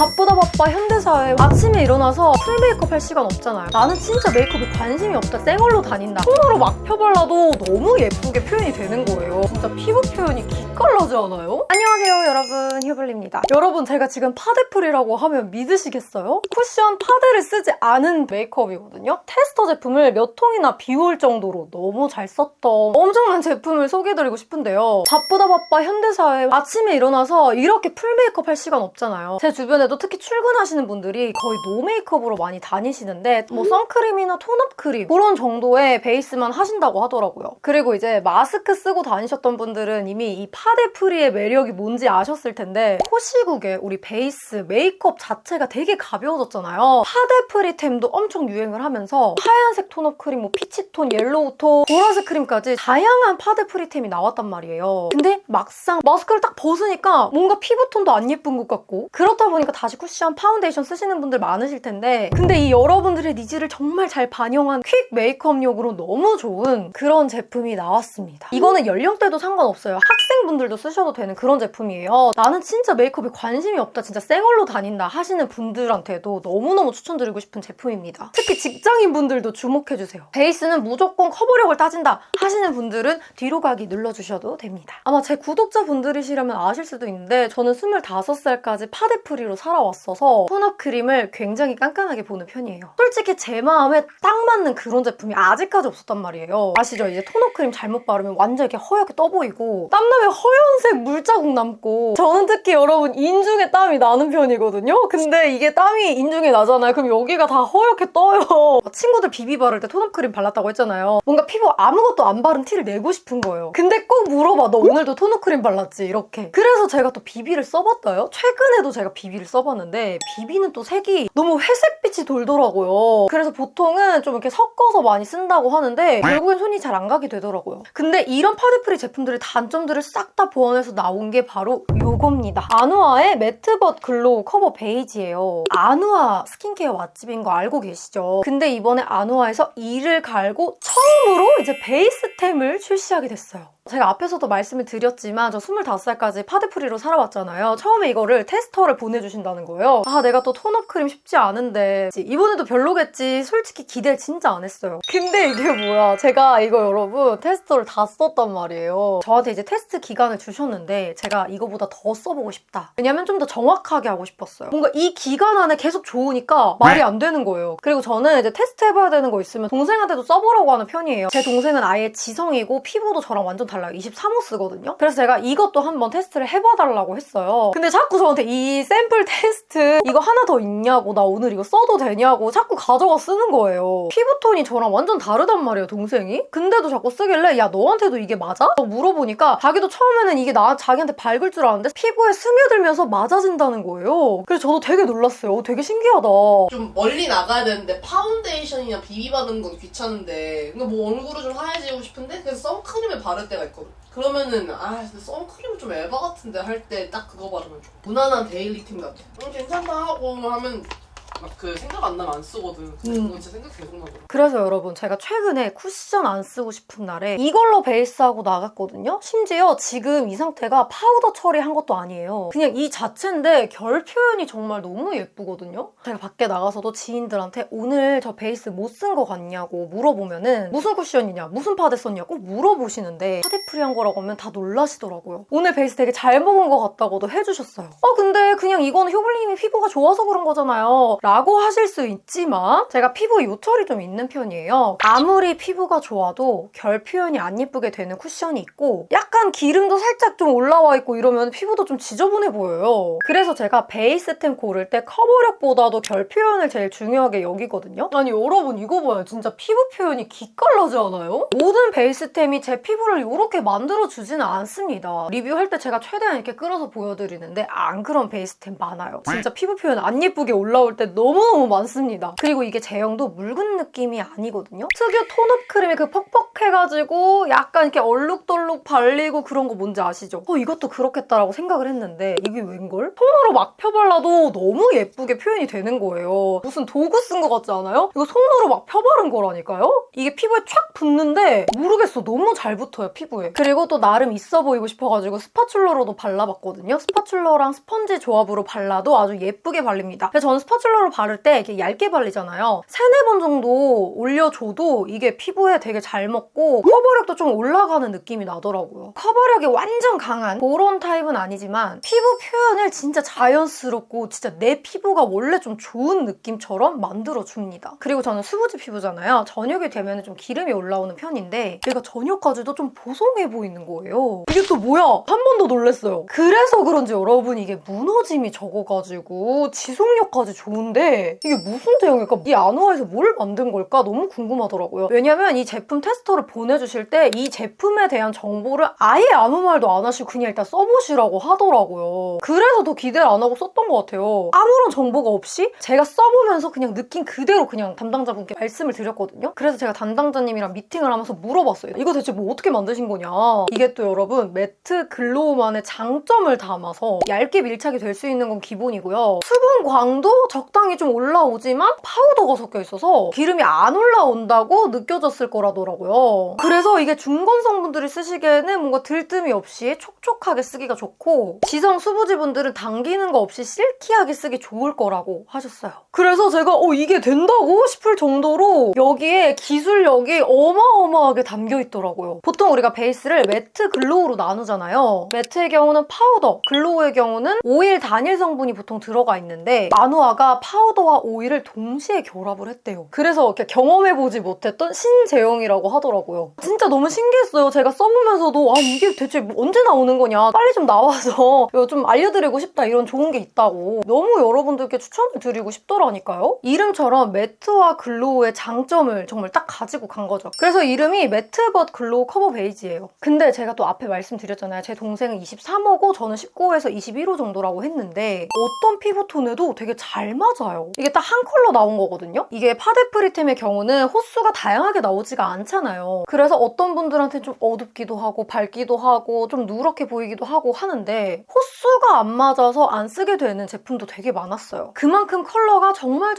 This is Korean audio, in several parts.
바쁘다 바빠 현대사회 아침에 일어나서 풀 메이크업 할 시간 없잖아요. 나는 진짜 메이크업에 관심이 없다, 쌩얼로 다닌다, 톤으로 막 펴발라도 너무 예쁘게 표현이 되는 거예요. 진짜 피부 표현이 기깔나지 않아요? 안녕하세요 여러분, 휴블리입니다. 여러분, 제가 지금 파데풀이라고 하면 믿으시겠어요? 쿠션 파데를 쓰지 않은 메이크업이거든요. 테스터 제품을 몇 통이나 비울 정도로 너무 잘 썼던 엄청난 제품을 소개해드리고 싶은데요. 바쁘다 바빠 현대사회 아침에 일어나서 이렇게 풀 메이크업 할 시간 없잖아요. 제 주변에도 특히 출근하시는 분들이 거의 노 메이크업으로 많이 다니시는데 뭐 선크림이나 톤업 크림 그런 정도의 베이스만 하신다고 하더라고요. 그리고 이제 마스크 쓰고 다니셨던 분들은 이미 이 파데프리의 매력이 뭔지 아셨을 텐데, 코 시국에 우리 베이스 메이크업 자체가 되게 가벼워졌잖아요. 파데프리템도 엄청 유행을 하면서 하얀색 톤업 크림, 뭐 피치톤, 옐로우톤, 보라색 크림까지 다양한 파데프리템이 나왔단 말이에요. 근데 막상 마스크를 딱 벗으니까 뭔가 피부톤도 안 예쁜 것 같고, 그렇다 보니까 다시 쿠션, 파운데이션 쓰시는 분들 많으실 텐데, 근데 이 여러분들의 니즈를 정말 잘 반영한 퀵 메이크업용으로 너무 좋은 그런 제품이 나왔습니다. 이거는 연령대도 상관없어요. 학생분들도 쓰셔도 되는 그런 제품이에요. 나는 진짜 메이크업에 관심이 없다, 진짜 쌩얼로 다닌다 하시는 분들한테도 너무너무 추천드리고 싶은 제품입니다. 특히 직장인분들도 주목해주세요. 베이스는 무조건 커버력을 따진다 하시는 분들은 뒤로 가기 눌러주셔도 됩니다. 아마 제 구독자분들이시라면 아실 수도 있는데, 저는 25살까지 파데프리로 살아왔어서 톤업 크림을 굉장히 깐깐하게 보는 편이에요. 솔직히 제 마음에 딱 맞는 그런 제품이 아직까지 없었단 말이에요. 아시죠? 이제 톤업 크림 잘못 바르면 완전 이렇게 허옇게 떠 보이고 땀나면 허연색 물자국 남고, 저는 특히 여러분 인중에 땀이 나는 편이거든요. 근데 이게 땀이 인중에 나잖아요. 그럼 여기가 다 허옇게 떠요. 친구들 비비 바를 때 톤업 크림 발랐다고 했잖아요. 뭔가 피부 아무것도 안 바른 티를 내고 싶은 거예요. 근데 꼭 물어봐, 너 오늘도 톤업 크림 발랐지? 이렇게. 그래서 제가 또 비비를 써봤어요. 최근에도 제가 비비를 써봤는데 비비는 또 색이 너무 회색빛이 돌더라고요. 그래서 보통은 좀 이렇게 섞어서 많이 쓴다고 하는데 결국엔 손이 잘 안 가게 되더라고요. 근데 이런 파데프리 제품들의 단점들을 싹 다 보완해서 나온 게 바로 요겁니다. 아누아의 매트벗 글로우 커버 베이지예요. 아누아 스킨케어 맛집인 거 알고 계시죠? 근데 이번에 아누아에서 이를 갈고 처음으로 이제 베이스템을 출시하게 됐어요. 제가 앞에서도 말씀을 드렸지만 저 25살까지 파데프리로 살아왔잖아요. 처음에 이거를 테스터를 보내주신다는 거예요. 아, 내가 또 톤업 크림 쉽지 않은데 이번에도 별로겠지, 솔직히 기대 진짜 안 했어요. 근데 이게 뭐야, 제가 이거 여러분 테스터를 다 썼단 말이에요. 저한테 이제 테스트 기간을 주셨는데 제가 이거보다 더 써보고 싶다, 왜냐면 좀 더 정확하게 하고 싶었어요. 뭔가 이 기간 안에 계속 좋으니까 말이 안 되는 거예요. 그리고 저는 이제 테스트 해봐야 되는 거 있으면 동생한테도 써보라고 하는 편이에요. 제 동생은 아예 지성이고 피부도 저랑 완전 달라요. 23호 쓰거든요. 그래서 제가 이것도 한번 테스트를 해봐달라고 했어요. 근데 자꾸 저한테 이 샘플 테스트 이거 하나 더 있냐고, 나 오늘 이거 써도 되냐고 자꾸 가져가 쓰는 거예요. 피부톤이 저랑 완전 다르단 말이에요, 동생이. 근데도 자꾸 쓰길래 야, 너한테도 이게 맞아? 물어보니까 자기도 처음에는 이게 자기한테 밝을 줄 알았는데 피부에 스며들면서 맞아진다는 거예요. 그래서 저도 되게 놀랐어요. 되게 신기하다. 좀 멀리 나가야 되는데 파운데이션이나 비비 바르는 건 귀찮은데, 근데 뭐 얼굴을 좀 하얘지고 싶은데 그래서 선크림을 바를 때가 있거든. 그러면은 근데 선크림은 좀 에바 같은데 할 때 딱 그거 바르면 좀 무난한 데일리템 같아. 괜찮다 하고 하면 막 그 생각 안 나면 안 쓰거든. 근데 그거 진짜 생각 계속 나더라. 그래서 여러분, 제가 최근에 쿠션 안 쓰고 싶은 날에 이걸로 베이스하고 나갔거든요. 심지어 지금 이 상태가 파우더 처리한 것도 아니에요. 그냥 이 자체인데 결 표현이 정말 너무 예쁘거든요. 제가 밖에 나가서도 지인들한테 오늘 저 베이스 못 쓴 거 같냐고 물어보면은 무슨 쿠션이냐, 무슨 파데 썼냐고 물어보시는데 파데프리한 거라고 하면 다 놀라시더라고요. 오늘 베이스 되게 잘 먹은 것 같다고도 해주셨어요. 근데 그냥 이거는 효블리님이 피부가 좋아서 그런 거잖아요 라고 하실 수 있지만, 제가 피부 요철이 좀 있는 편이에요. 아무리 피부가 좋아도 결 표현이 안 예쁘게 되는 쿠션이 있고, 약간 기름도 살짝 좀 올라와 있고 이러면 피부도 좀 지저분해 보여요. 그래서 제가 베이스템 고를 때 커버력보다도 결 표현을 제일 중요하게 여기거든요. 아니 여러분, 이거 봐요. 진짜 피부 표현이 기깔나지 않아요? 모든 베이스템이 제 피부를 이렇게 만들어주지는 않습니다. 리뷰할 때 제가 최대한 이렇게 끌어서 보여드리는데 안 그런 베이스템 많아요. 진짜 피부 표현 안 예쁘게 올라올 때 너무너무 많습니다. 그리고 이게 제형도 묽은 느낌이 아니거든요. 특유 톤업 크림이 그 퍽퍽해가지고 약간 이렇게 얼룩덜룩 발리고 그런 거 뭔지 아시죠? 이것도 그렇겠다라고 생각을 했는데 이게 웬걸? 손으로 막 펴발라도 너무 예쁘게 표현이 되는 거예요. 무슨 도구 쓴 것 같지 않아요? 이거 손으로 막 펴바른 거라니까요? 이게 피부에 촥 붙는데 모르겠어. 너무 잘 붙어요, 피부에. 그리고 또 나름 있어 보이고 싶어가지고 스파츌러로도 발라봤거든요. 스파츌러랑 스펀지 조합으로 발라도 아주 예쁘게 발립니다. 근데 저는 스파츌러로 바를 때 이렇게 얇게 발리잖아요. 3-4번 정도 올려줘도 이게 피부에 되게 잘 먹고 커버력도 좀 올라가는 느낌이 나더라고요. 커버력이 완전 강한 그런 타입은 아니지만 피부 표현을 진짜 자연스럽고 진짜 내 피부가 원래 좀 좋은 느낌처럼 만들어줍니다. 그리고 저는 수부지 피부잖아요. 저녁이 되면 좀 기름이 올라오는 편인데 얘가 저녁까지도 좀 보송해 보이는 거예요. 이게 또 뭐야? 한 번 더 놀랐어요. 그래서 그런지 여러분 이게 무너짐이 적어가지고 지속력까지 좋은데 이게 무슨 제형일까? 이 안화에서 뭘 만든 걸까? 너무 궁금하더라고요. 왜냐면 이 제품 테스터를 보내주실 때 이 제품에 대한 정보를 아예 아무 말도 안 하시고 그냥 일단 써보시라고 하더라고요. 그래서 더 기대를 안 하고 썼던 것 같아요. 아무런 정보가 없이 제가 써보면서 그냥 느낀 그대로 그냥 담당자분께 말씀을 드렸거든요. 그래서 제가 담당자님이랑 미팅을 하면서 물어봤어요. 이거 대체 뭐 어떻게 만드신 거냐? 이게 또 여러분 매트 글로우만의 장점을 담아서 얇게 밀착이 될 수 있는 건 기본이고요. 수분 광도 적당히 좀 올라오지만 파우더가 섞여 있어서 기름이 안 올라온다고 느껴졌을 거라더라고요. 그래서 이게 중건성분들이 쓰시기에는 뭔가 들뜸이 없이 촉촉하게 쓰기가 좋고 지성 수부지분들은 당기는 거 없이 실키하게 쓰기 좋을 거라고 하셨어요. 그래서 제가 이게 된다고 싶을 정도로 여기에 기술력이 어마어마하게 담겨 있더라고요. 보통 우리가 베이스를 매트 글로우로 나누잖아요. 매트의 경우는 파우더, 글로우의 경우는 오일 단일 성분이 보통 들어가 있는데 마누아가 파우더와 오일을 동시에 결합을 했대요. 그래서 이렇게 경험해보지 못했던 신제형이라고 하더라고요. 진짜 너무 신기했어요. 제가 써보면서도 이게 대체 언제 나오는 거냐, 빨리 좀 나와서 이거 좀 알려드리고 싶다, 이런 좋은 게 있다고 너무 여러분들께 추천을 드리고 싶더라니까요. 이름처럼 매트와 글로우의 장점을 정말 딱 가지고 간 거죠. 그래서 이름이 매트벗 글로우 커버 베이지예요. 근데 제가 또 앞에 말씀드렸잖아요. 제 동생은 23호고 저는 19호에서 21호 정도라고 했는데 어떤 피부톤에도 되게 잘 맞아요. 이게 딱 한 컬러 나온 거거든요. 이게 파데프리템의 경우는 호수가 다양하게 나오지가 않잖아요. 그래서 어떤 분들한테 좀 어둡기도 하고 밝기도 하고 좀 누렇게 보이기도 하고 하는데 호수가 안 맞아서 안 쓰게 되는 제품도 되게 많았어요. 그만큼 컬러가 정말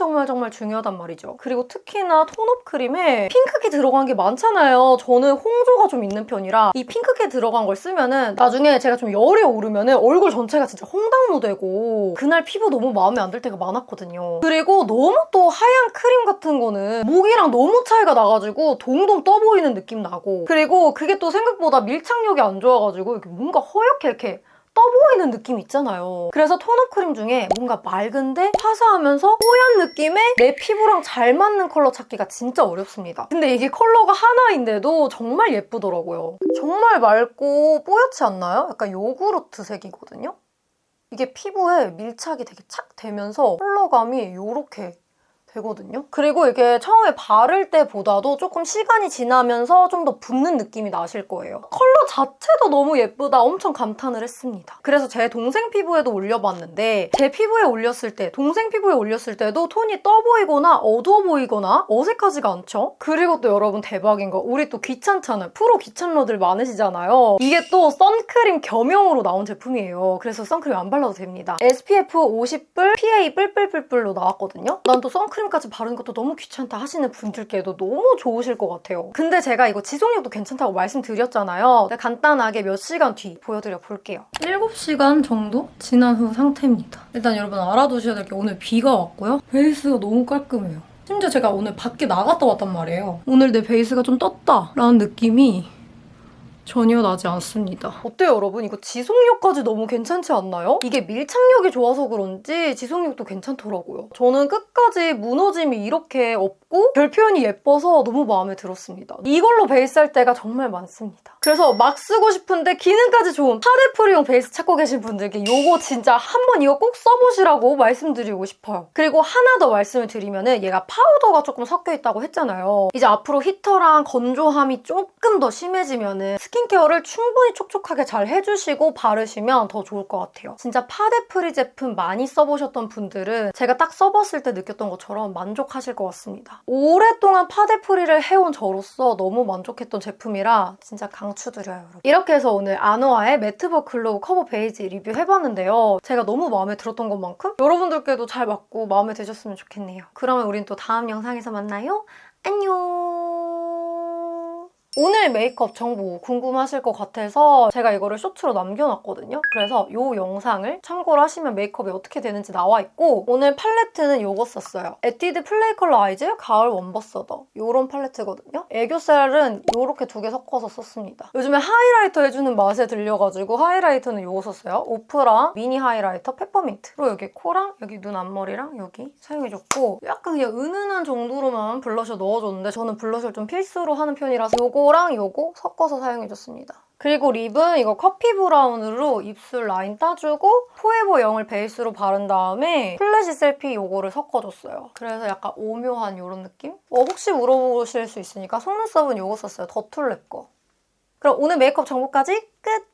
중요하단 말이죠. 그리고 특히나 톤업 크림에 핑크기 들어간 게 많잖아요. 저는 홍조가 좀 있는 편이라 이 핑크기 들어간 걸 쓰면은 나중에 제가 좀 열이 오르면은 얼굴 전체가 진짜 홍당무 되고 그날 피부 너무 마음에 안 들 때가 많았거든요. 그리고 너무 또 하얀 크림 같은 거는 목이랑 너무 차이가 나가지고 동동 떠 보이는 느낌 나고, 그리고 그게 또 생각보다 밀착력이 안 좋아가지고 이렇게 뭔가 허옇게 이렇게 떠보이는 느낌 있잖아요. 그래서 톤업 크림 중에 뭔가 맑은데 화사하면서 뽀얀 느낌의 내 피부랑 잘 맞는 컬러 찾기가 진짜 어렵습니다. 근데 이게 컬러가 하나인데도 정말 예쁘더라고요. 정말 맑고 뽀얗지 않나요? 약간 요구르트 색이거든요? 이게 피부에 밀착이 되게 착 되면서 컬러감이 이렇게 되거든요. 그리고 이게 처음에 바를 때보다도 조금 시간이 지나면서 좀 더 붙는 느낌이 나실 거예요. 컬러 자체도 너무 예쁘다 엄청 감탄을 했습니다. 그래서 제 동생 피부에도 올려봤는데 제 피부에 올렸을 때, 동생 피부에 올렸을 때도 톤이 떠 보이거나 어두워 보이거나 어색하지가 않죠? 그리고 또 여러분 대박인 거, 우리 또 귀찮잖아요. 프로 귀찮러들 많으시잖아요. 이게 또 선크림 겸용으로 나온 제품이에요. 그래서 선크림 안 발라도 됩니다. SPF 50뿔, PA 뿔뿔뿔뿔로 나왔거든요. 난 또 선크림까지 바르는 것도 너무 귀찮다 하시는 분들께도 너무 좋으실 것 같아요. 근데 제가 이거 지속력도 괜찮다고 말씀드렸잖아요. 간단하게 몇 시간 뒤 보여드려 볼게요. 7시간 정도 지난 후 상태입니다. 일단 여러분 알아두셔야 될 게 오늘 비가 왔고요. 베이스가 너무 깔끔해요. 심지어 제가 오늘 밖에 나갔다 왔단 말이에요. 오늘 내 베이스가 좀 떴다라는 느낌이 전혀 나지 않습니다. 어때요 여러분? 이거 지속력까지 너무 괜찮지 않나요? 이게 밀착력이 좋아서 그런지 지속력도 괜찮더라고요. 저는 끝까지 무너짐이 이렇게 없고 별 표현이 예뻐서 너무 마음에 들었습니다. 이걸로 베이스 할 때가 정말 많습니다. 그래서 막 쓰고 싶은데 기능까지 좋은 파데프리용 베이스 찾고 계신 분들께 이거 진짜 한번 이거 꼭 써보시라고 말씀드리고 싶어요. 그리고 하나 더 말씀을 드리면은 얘가 파우더가 조금 섞여 있다고 했잖아요. 이제 앞으로 히터랑 건조함이 조금 더 심해지면은 스킨케어를 충분히 촉촉하게 잘 해주시고 바르시면 더 좋을 것 같아요. 진짜 파데프리 제품 많이 써보셨던 분들은 제가 딱 써봤을 때 느꼈던 것처럼 만족하실 것 같습니다. 오랫동안 파데프리를 해온 저로서 너무 만족했던 제품이라 진짜 강추드려요, 여러분. 이렇게 해서 오늘 아노아의 매트버 글로우 커버 베이지 리뷰해봤는데요. 제가 너무 마음에 들었던 것만큼 여러분들께도 잘 맞고 마음에 드셨으면 좋겠네요. 그러면 우린 또 다음 영상에서 만나요. 안녕. 오늘 메이크업 정보 궁금하실 것 같아서 제가 이거를 쇼츠로 남겨놨거든요. 그래서 이 영상을 참고로 하시면 메이크업이 어떻게 되는지 나와 있고 오늘 팔레트는 이거 썼어요. 에뛰드 플레이 컬러 아이즈 가을 원버서더 이런 팔레트거든요. 애교살은 이렇게 두 개 섞어서 썼습니다. 요즘에 하이라이터 해주는 맛에 들려가지고 하이라이터는 이거 썼어요. 오프라 미니 하이라이터 페퍼민트. 그리고 여기 코랑 여기 눈 앞머리랑 여기 사용해줬고 약간 그냥 은은한 정도로만 블러셔 넣어줬는데 저는 블러셔를 좀 필수로 하는 편이라서 요거랑 요거 섞어서 사용해줬습니다. 그리고 립은 이거 커피 브라운으로 입술 라인 따주고 포에버 0을 베이스로 바른 다음에 플래시 셀피 요거를 섞어줬어요. 그래서 약간 오묘한 이런 느낌? 혹시 물어보실 수 있으니까 속눈썹은 요거 썼어요. 더툴랩 거. 그럼 오늘 메이크업 정보까지 끝!